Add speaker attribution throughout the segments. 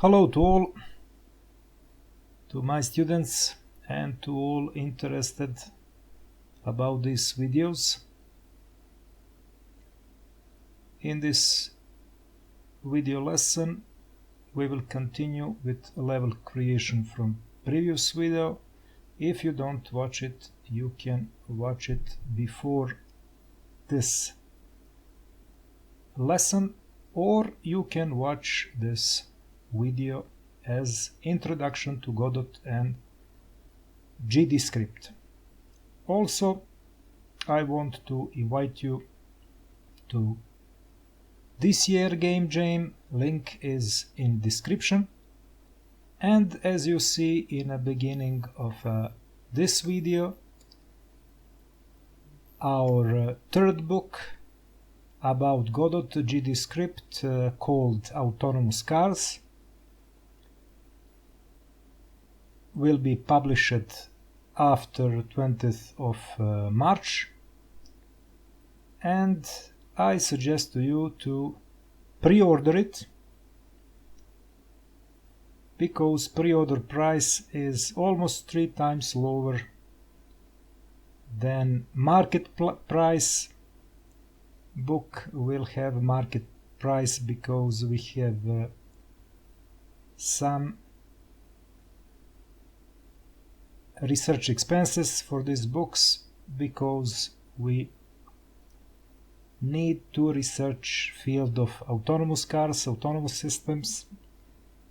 Speaker 1: Hello to all, to my students and to all interested about these videos. In this video lesson we will continue with level creation from previous video. If you don't watch it, you can watch it before this lesson, or you can watch this video as introduction to GODOT and GD Script. Also, I want to invite you to this year game jam. Link is in description. And as you see in the beginning of this video, our third book about GODOT GD Script called Autonomous Cars will be published after 20th of March, and I suggest to you to pre-order it, because pre-order price is almost 3 times lower than market price. Book will have market price because we have some research expenses for these books, because we need to research field of autonomous cars, autonomous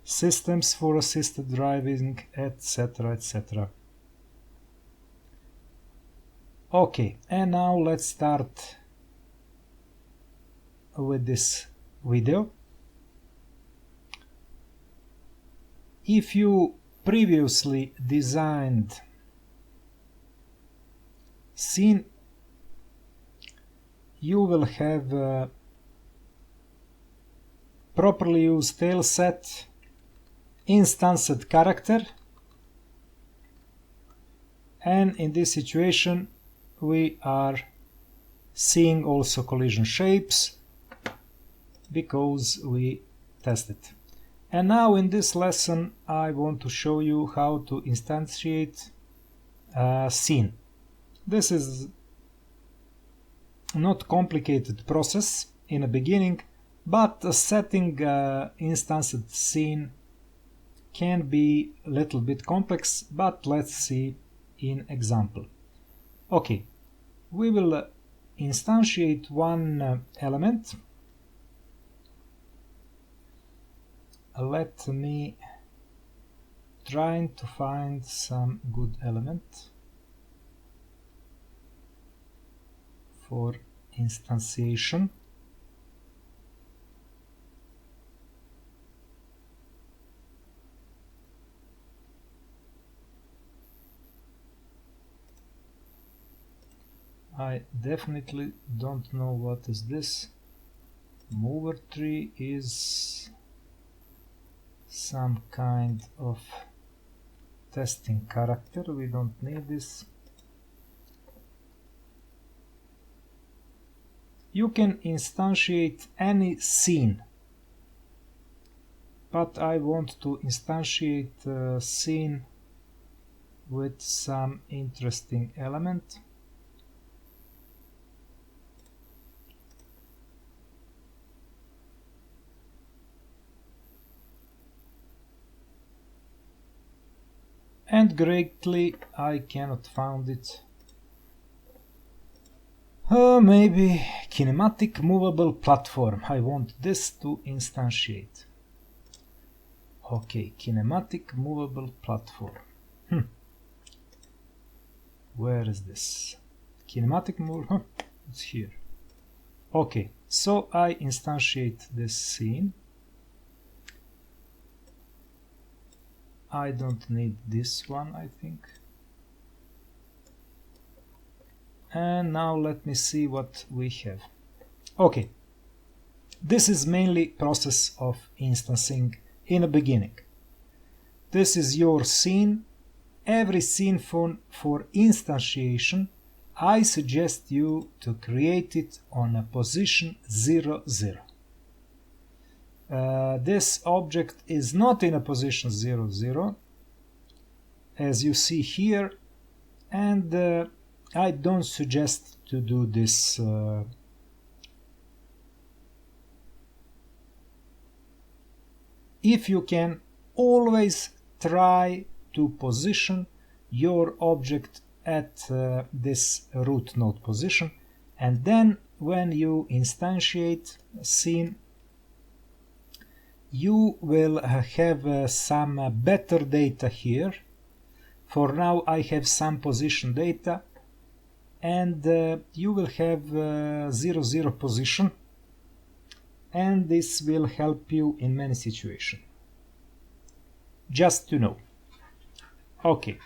Speaker 1: systems for assisted driving, etc, etc. Okay, and now let's start with this video. If you previously designed scene, you will have properly used tail set, instanced character, and in this situation we are seeing also collision shapes because we tested. And now in this lesson I want to show you how to instantiate a scene. This is not complicated process in the beginning, but setting instanced scene can be a little bit complex, but let's see in example. Okay, we will instantiate one element. Let me try to find some good element for instantiation. I definitely don't know what is this. Mover tree is some kind of testing character. We don't need this. You can instantiate any scene, but I want to instantiate a scene with some interesting element. And greatly I cannot find it. Maybe kinematic movable platform. I want this to instantiate. Okay, kinematic movable platform. Where is this? Kinematic movable. It's here. Okay, so I instantiate this scene. I don't need this one, I think. And now let me see what we have. Okay, this is mainly process of instancing in the beginning. This is your scene. Every scene for instantiation, I suggest you to create it on a position 0, 0. This object is not in a position 0, 0, as you see here, and I don't suggest to do this if you can. Always try to position your object at this root node position, and then when you instantiate a scene, you will have some better data here. For now I have some position data, and you will have 0, 0 position, and this will help you in many situations. Just to know. Okay,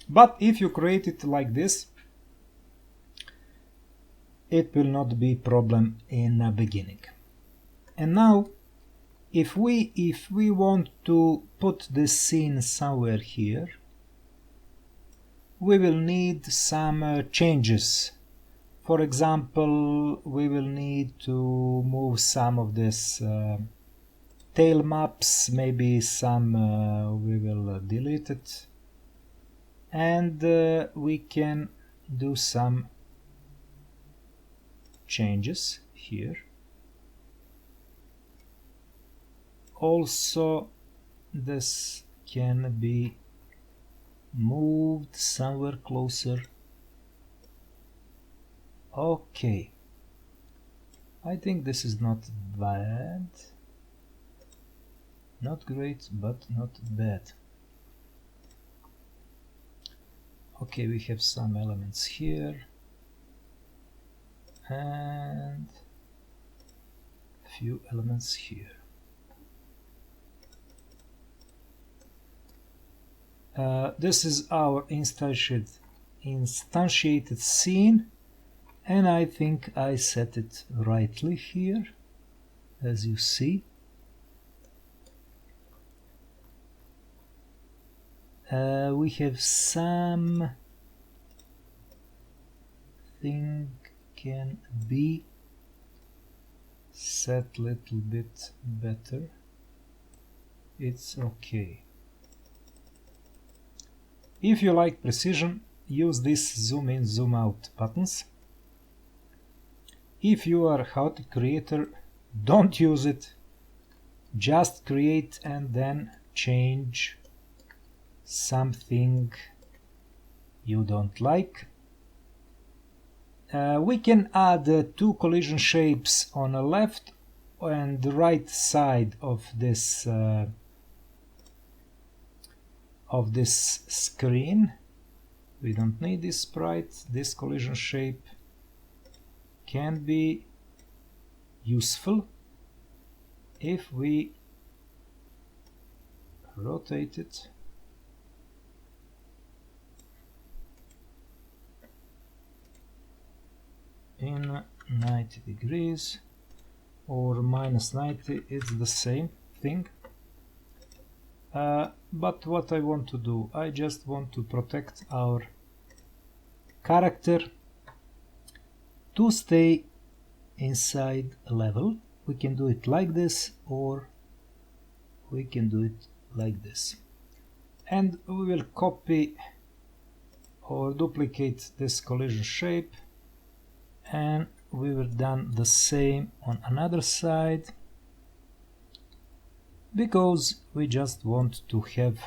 Speaker 1: but if you create it like this, it will not be problem in the beginning. And now if we want to put this scene somewhere here, we will need some changes. For example, we will need to move some of this tail maps, maybe some we will delete it, and we can do some changes here. Also, this can be moved somewhere closer. Okay, I think this is not bad. Not great, but not bad. Okay, we have some elements here and a few elements here. This is our instantiated scene, and I think I set it rightly here, as you see. We have some thing can be set little bit better. It's okay. If you like precision, use this zoom in, zoom out buttons. If you are a chaotic creator, don't use it. Just create and then change something you don't like. We can add two collision shapes on the left and the right side of this screen. We don't need this sprite. This collision shape can be useful if we rotate it. In 90 degrees or minus 90, it's the same thing. But what I want to do, I just want to protect our character to stay inside a level. We can do it like this, or we can do it like this. And we will copy or duplicate this collision shape, and we will done the same on another side, because we just want to have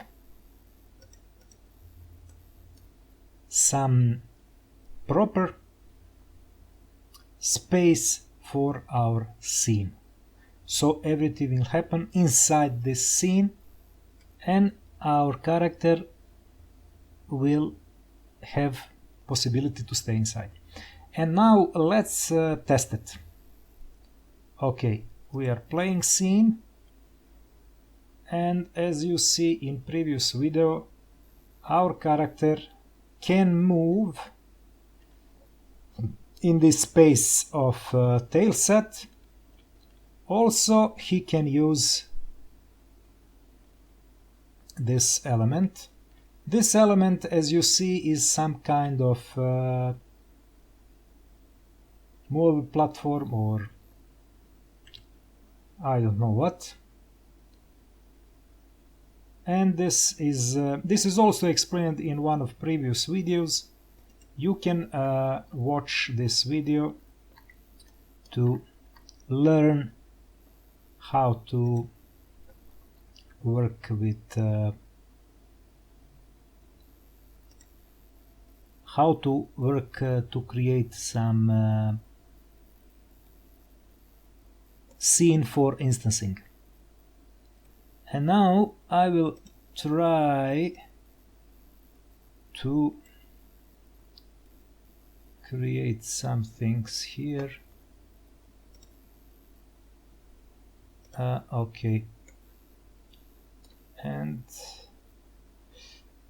Speaker 1: some proper space for our scene. So everything will happen inside this scene and our character will have possibility to stay inside. And now let's test it. Okay, we are playing scene, and as you see in previous video, our character can move in this space of tail set. Also, he can use this element. This element, as you see, is some kind of movable platform, or I don't know what. And this is also explained in one of previous videos. You can watch this video to learn how to work with to create some scene for instancing. And now I will try to create some things here. Okay. And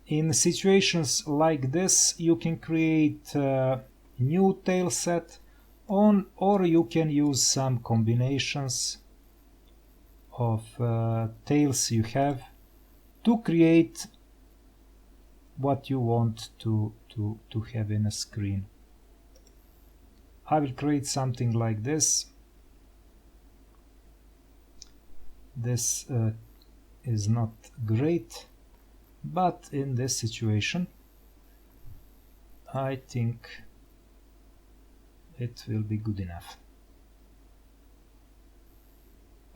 Speaker 1: in situations like this, you can create a new tail set or you can use some combinations of tails you have to create what you want to have in a screen. I will create something like this. This is not great, but in this situation I think it will be good enough.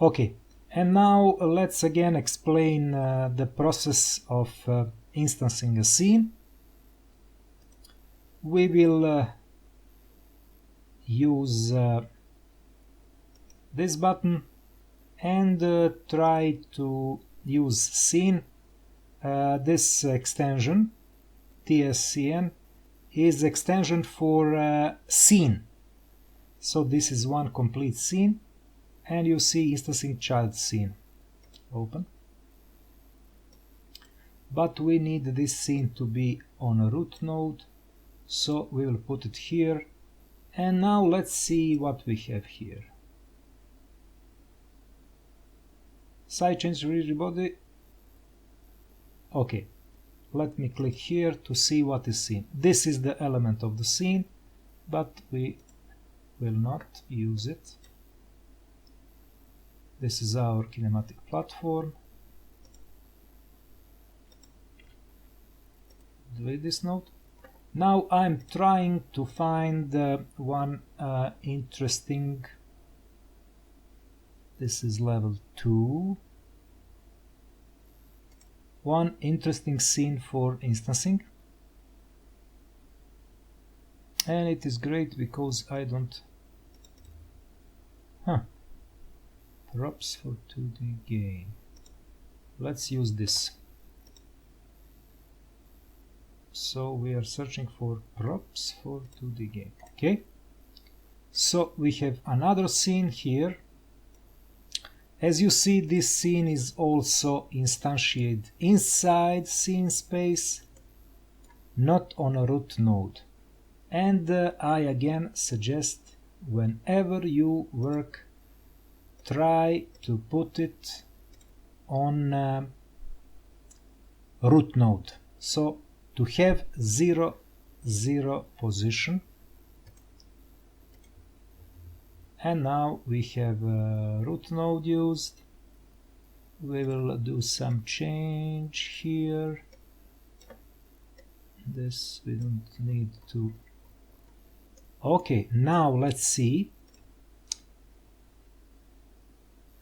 Speaker 1: Okay, and now let's again explain the process of instancing a scene. We will use this button and try to use scene. This extension, TSCN, is extension for scene. So this is one complete scene, and you see instancing child scene. Open. But we need this scene to be on a root node, so we will put it here. And now let's see what we have here. Sidechain rigid body. Okay, let me click here to see what is seen. This is the element of the scene, but we will not use it. This is our kinematic platform. Delete this node. Now I'm trying to find one interesting. This is level 2. One interesting scene for instancing. And it is great because I don't... Props for 2D game. Let's use this. So we are searching for props for 2D game. Okay. So we have another scene here. As you see, this scene is also instantiated inside scene space, not on a root node. And I again suggest, whenever you work, try to put it on root node. So to have 0, 0 position. And now we have a root node used. We will do some change here. This we don't need to. Okay, now let's see.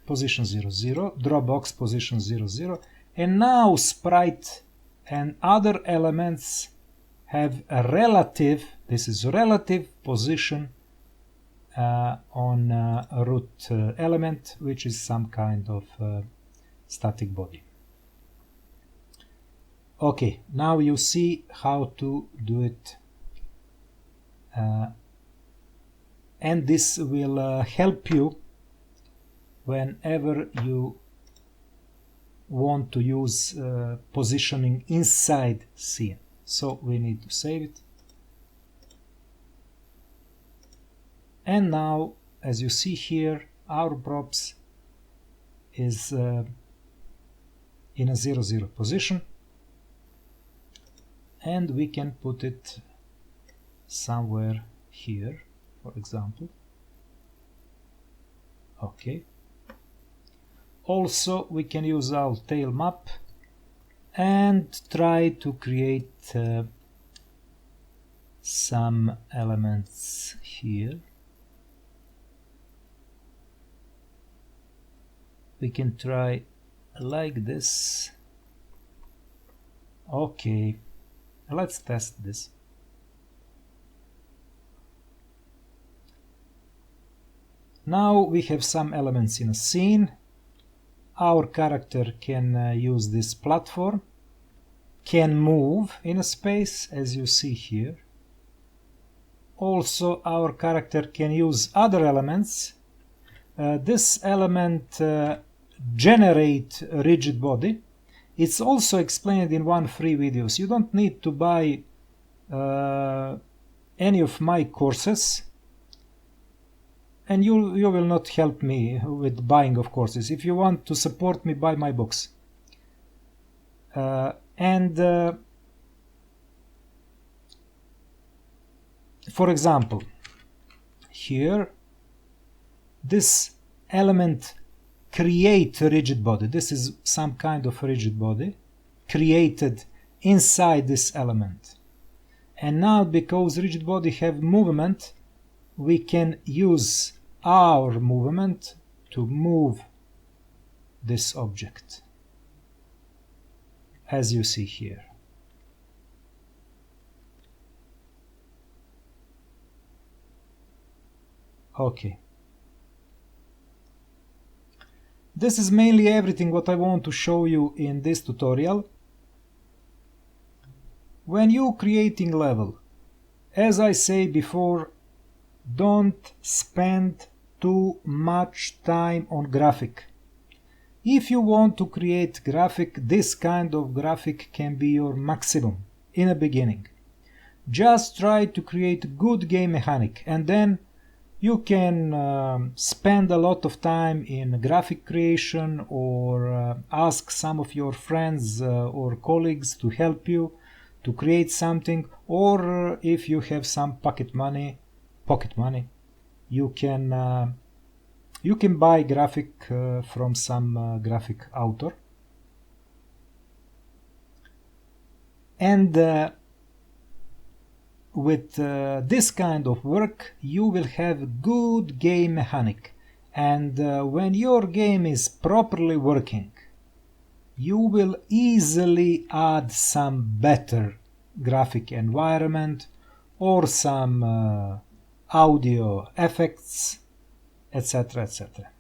Speaker 1: Position 0, 0, Dropbox position 0, 0. And now sprite and other elements have a relative, this is relative position on a root element, which is some kind of static body. Okay, now you see how to do it, and this will help you whenever you want to use positioning inside scene. So we need to save it. And now, as you see here, our props is in a 0, 0 position, and we can put it somewhere here, for example. Okay. Also, we can use our tail map and try to create some elements here. We can try like this. Okay, let's test this. Now we have some elements in a scene. Our character can use this platform, can move in a space, as you see here. Also, our character can use other elements. This element generate a rigid body. It's also explained in one free video. You don't need to buy any of my courses, and you will not help me with buying of courses. If you want to support me, buy my books. For example, here this element create a rigid body. This is some kind of rigid body created inside this element. And now, because rigid body have movement, we can use our movement to move this object, as you see here. Okay. This is mainly everything what I want to show you in this tutorial. When you creating level, as I say before, don't spend too much time on graphic. If you want to create graphic, this kind of graphic can be your maximum in the beginning. Just try to create good game mechanic, and then you can spend a lot of time in graphic creation, or ask some of your friends or colleagues to help you to create something, or if you have some pocket money, you can buy graphic from some graphic author. And with this kind of work, you will have good game mechanic, and when your game is properly working, you will easily add some better graphic environment or some audio effects, etc., etc.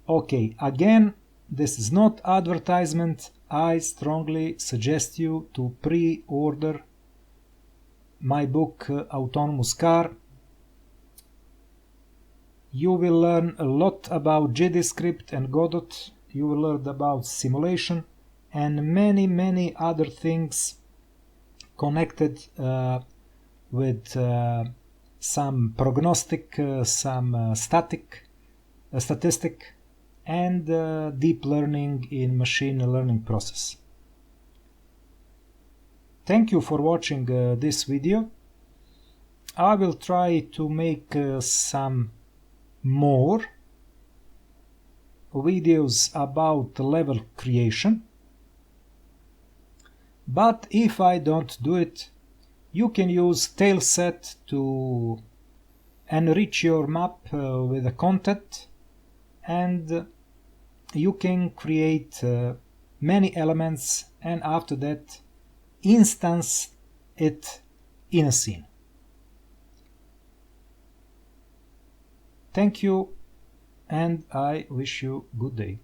Speaker 1: Okay, again, this is not advertisement. I strongly suggest you to pre-order my book Autonomous Car. You will learn a lot about GD Script and GODOT. You will learn about simulation and many other things connected with some prognostic, some statistic, and deep learning in machine learning process. Thank you for watching this video. I will try to make some more videos about level creation, but if I don't do it, you can use tailset to enrich your map with the content, and you can create many elements, and after that instance it in a scene. Thank you, and I wish you good day.